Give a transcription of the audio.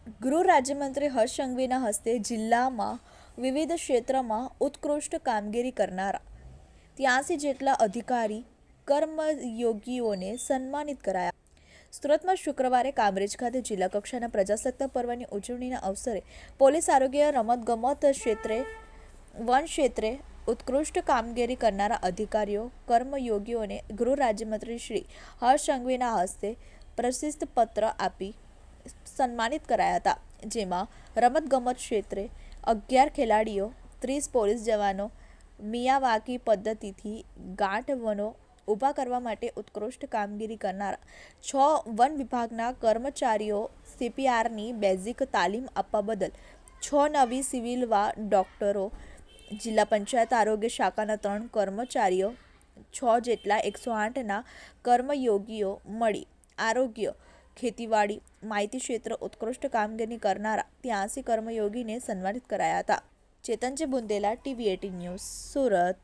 ગૃહ રાજ્યમંત્રી હર્ષ સંઘવીના હસ્તે જિલ્લામાં વિવિધ ક્ષેત્રમાં ઉત્કૃષ્ટ કામગીરી કરનારા 83 જેટલા અધિકારી કર્મયોગીઓને સન્માનિત કરાયા. સુરતમાં શુક્રવારે કામરેજ ખાતે જિલ્લા કક્ષાના પ્રજાસત્તાક પર્વની ઉજવણીના અવસરે પોલીસ, આરોગ્ય, રમતગમત ક્ષેત્રે, વન ક્ષેત્રે ઉત્કૃષ્ટ કામગીરી કરનારા અધિકારીઓ કર્મયોગીઓને ગૃહ રાજ્યમંત્રી શ્રી હર્ષ સંઘવીના હસ્તે પ્રશસ્તિપત્ર આપી સન્માનિત કરાયા હતા. જેમાં રમતગમત ક્ષેત્રે 11 ખેલાડીઓ, 30 પોલીસ જવાનો મિયાવાકી પદ્ધતિથી ગાંઠ વનો ઊભા કરવા માટે ઉત્કૃષ્ટ કામગીરી કરનારા 6 વન વિભાગના કર્મચારીઓ CPRની બેઝિક તાલીમ આપવા બદલ 6 નવી સિવિલવા ડોક્ટરો, જિલ્લા પંચાયત આરોગ્ય શાખાના 3 કર્મચારીઓ, 6 જેટલા 108ના કર્મયોગીઓ મળી આરોગ્ય, ખેતીવાડી, માહિતી ક્ષેત્ર ઉત્કૃષ્ટ કામગીરી કરનારા 83 કર્મયોગીને સન્માનિત કરાયા હતા. ચેતનજી બુંદેલા, TV18 ન્યૂઝ, સુરત.